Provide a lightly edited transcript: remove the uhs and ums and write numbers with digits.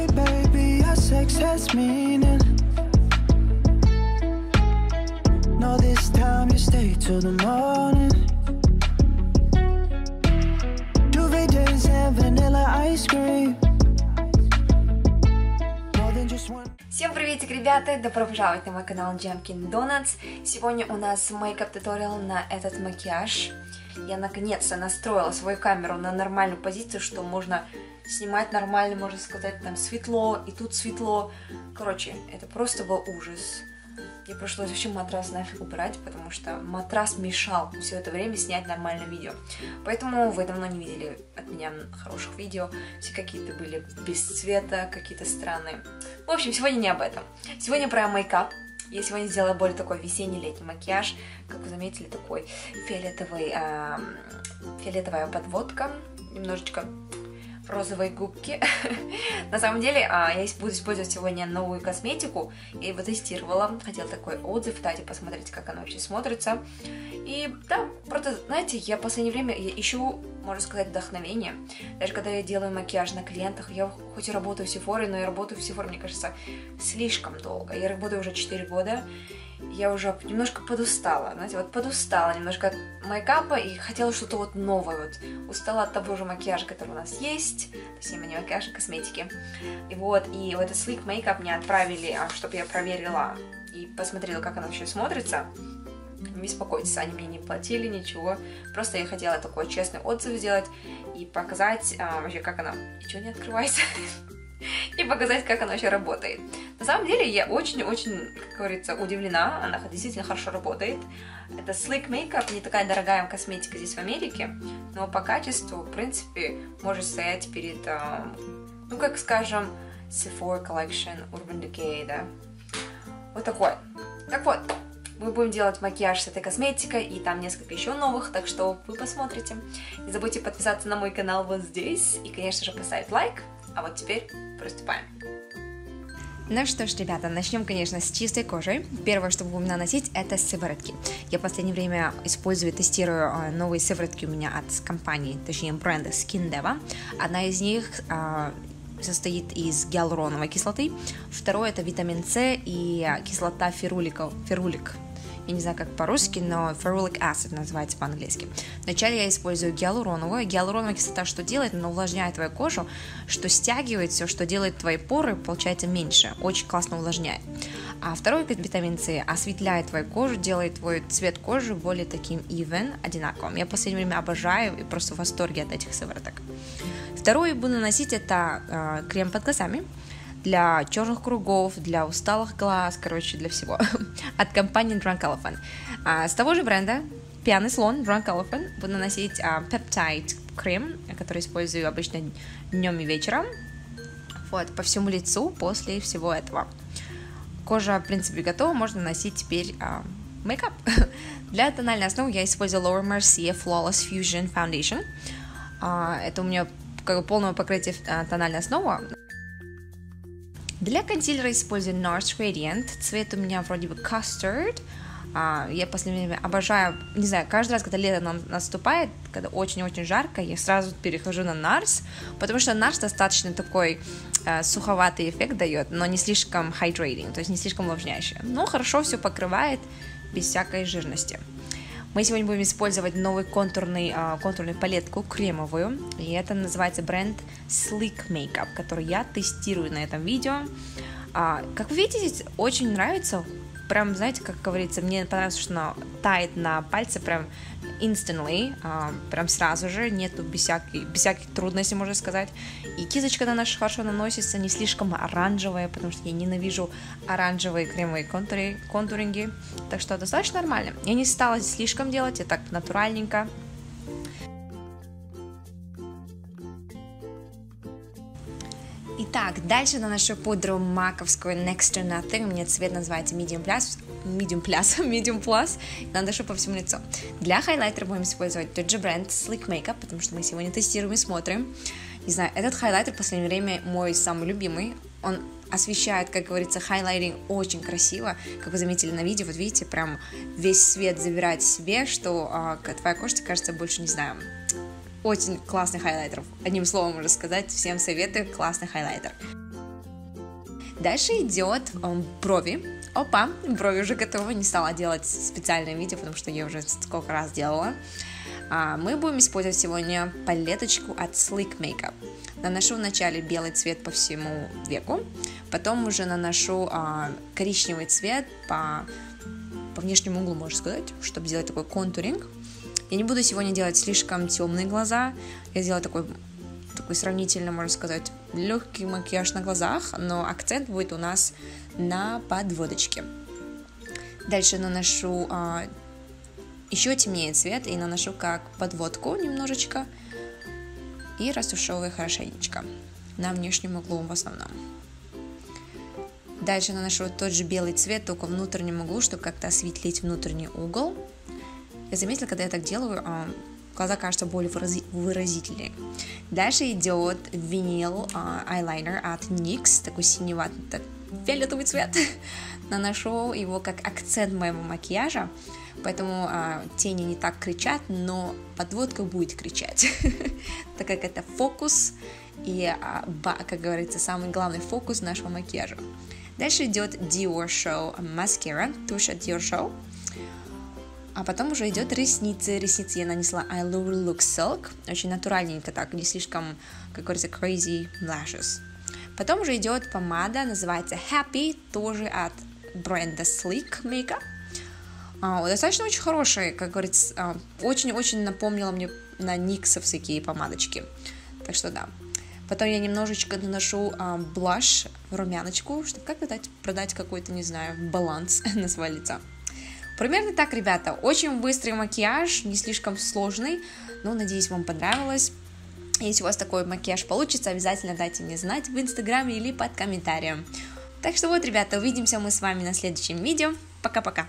say, baby, our sex has meaning. No, this time you stay till the morning. Duvet days and vanilla ice cream. More than just one. Всем приветик, ребята! Добро пожаловать на мой канал Jumpkin Donuts. Сегодня у нас мейкап туториал на этот макияж. Я наконец-то настроила свою камеру на нормальную позицию, что можно снимать нормально, можно сказать, там светло, и тут светло. Короче, это просто был ужас. Мне пришлось вообще матрас нафиг убирать, потому что матрас мешал все это время снять нормальное видео. Поэтому вы давно не видели от меня хороших видео. Все какие-то были без цвета, какие-то странные. В общем, сегодня не об этом. Сегодня про мейкап. Я сегодня сделала более такой весенний-летний макияж. Как вы заметили, такой фиолетовая подводка. Немножечко розовые губки. На самом деле, я буду использовать сегодня новую косметику. Я его тестировала. Хотела такой отзыв дать и посмотреть, как она вообще смотрится. И да, просто, знаете, я в последнее время ищу, можно сказать, вдохновение. Даже когда я делаю макияж на клиентах, я хоть и работаю в Sephora, но я работаю в Sephora, мне кажется, слишком долго. Я работаю уже 4 года. Я уже немножко подустала, знаете, вот подустала немножко от мейкапа и хотела что-то вот новое, вот устала от того же макияжа, который у нас есть, точнее, не макияжа, косметики. И вот в этот Sleek Makeup мне отправили, чтобы я проверила и посмотрела, как она вообще смотрится. Не беспокойтесь, они мне не платили, ничего, просто я хотела такой честный отзыв сделать и показать вообще, как она, ничего не открывается. И показать, как она вообще работает. На самом деле, я очень-очень, как говорится, удивлена. Она действительно хорошо работает. Это Sleek Makeup, не такая дорогая косметика здесь в Америке, но по качеству, в принципе, может стоять перед, ну, как скажем, Sephora Collection, Urban Decay, да. Вот такой. Так вот, мы будем делать макияж с этой косметикой, и там несколько еще новых, так что вы посмотрите. Не забудьте подписаться на мой канал вот здесь, и, конечно же, поставить лайк. А вот теперь приступаем. Ну что ж, ребята, начнем, конечно, с чистой кожи. Первое, что будем наносить, это сыворотки. Я в последнее время использую и тестирую новые сыворотки у меня от компании, точнее бренда Skin Deva. Одна из них состоит из гиалуроновой кислоты, второе это витамин С и кислота ферулик. Я не знаю, как по-русски, но ferulic acid называется по-английски. Вначале я использую гиалуроновую. Гиалуроновая кислота что делает? Она увлажняет твою кожу, что стягивает все, что делает твои поры, получается, меньше. Очень классно увлажняет. А второй витамин С осветляет твою кожу, делает твой цвет кожи более таким even, одинаковым. Я в последнее время обожаю и просто в восторге от этих сывороток. Второе я буду наносить это крем под глазами. Для черных кругов, для усталых глаз, короче, для всего. От компании Drunk Elephant. С того же бренда, пьяный слон, Drunk Elephant, буду наносить Peptide крем, который использую обычно днем и вечером. Вот, по всему лицу после всего этого. Кожа, в принципе, готова, можно наносить теперь мейкап. Для тональной основы я использую Laura Mercier Flawless Fusion Foundation. Это у меня как бы полное покрытие тональной основы. Для консилера использую NARS Radiant. Цвет у меня вроде бы custard. Я в последнее время обожаю, не знаю, каждый раз, когда лето наступает, когда очень-очень жарко, я сразу перехожу на NARS, потому что NARS достаточно такой суховатый эффект дает, но не слишком hydrating, то есть не слишком увлажняющий. Но хорошо все покрывает без всякой жирности. Мы сегодня будем использовать новую контурную палетку кремовую, и это называется бренд Sleek Makeup, который я тестирую на этом видео. Как вы видите, здесь очень нравится, прям, знаете, как говорится, мне понравилось, что она тает на пальце прям instantly, прям сразу же, нету без всяких трудностей, можно сказать. И кисточка на наша хорошо наносится, не слишком оранжевая, потому что я ненавижу оранжевые кремовые контуринги, так что достаточно нормально. Я не стала слишком делать, я так натуральненько. Итак, дальше наношу пудру маковскую Next to Nothing. У меня цвет называется Medium Plus. Наношу по всему лицу. Для хайлайтера будем использовать тот же бренд Sleek Makeup, потому что мы сегодня тестируем и смотрим. Не знаю, этот хайлайтер в последнее время мой самый любимый. Он освещает, как говорится, хайлайтинг очень красиво. Как вы заметили на видео, вот видите, прям весь свет забирает в себе, что твоя кожа кажется больше, не знаю, очень классный хайлайтер. Одним словом можно сказать, всем советую, классный хайлайтер. Дальше идет брови. Опа, брови уже готовы, не стала делать специальное видео, потому что я уже сколько раз делала. Мы будем использовать сегодня палеточку от Sleek Makeup. Наношу вначале белый цвет по всему веку, потом уже наношу коричневый цвет по внешнему углу, можно сказать, чтобы сделать такой контуринг. Я не буду сегодня делать слишком темные глаза, я сделаю такой сравнительно, можно сказать, легкий макияж на глазах, но акцент будет у нас на подводочке. Дальше наношу еще темнее цвет и наношу как подводку немножечко и растушевываю хорошенечко на внешнем углу в основном. Дальше наношу тот же белый цвет, только в внутреннем углу, чтобы как-то осветлить внутренний угол. Я заметила, когда я так делаю, глаза кажутся более выразительнее. Дальше идет винил eyeliner от NYX, такой синеватый, фиолетовый цвет. Наношу его как акцент моего макияжа, поэтому тени не так кричат, но подводка будет кричать, так как это фокус и, как говорится, самый главный фокус нашего макияжа. Дальше идет Dior Show Mascara, тушь от Dior Show. А потом уже идет ресницы. Ресницы я нанесла Allure Look Silk. Очень натуральненько так, не слишком, как говорится, crazy lashes. Потом уже идет помада, называется Happy, тоже от бренда Sleek Makeup. Достаточно очень хорошая, как говорится, очень-очень напомнила мне на никсовские помадочки. Так что да. Потом я немножечко наношу блаш, румяночку, чтобы как-то продать какой-то, не знаю, баланс на свое лицо. Примерно так, ребята, очень быстрый макияж, не слишком сложный, но надеюсь, вам понравилось. Если у вас такой макияж получится, обязательно дайте мне знать в инстаграме или под комментарием. Так что вот, ребята, увидимся мы с вами на следующем видео. Пока-пока!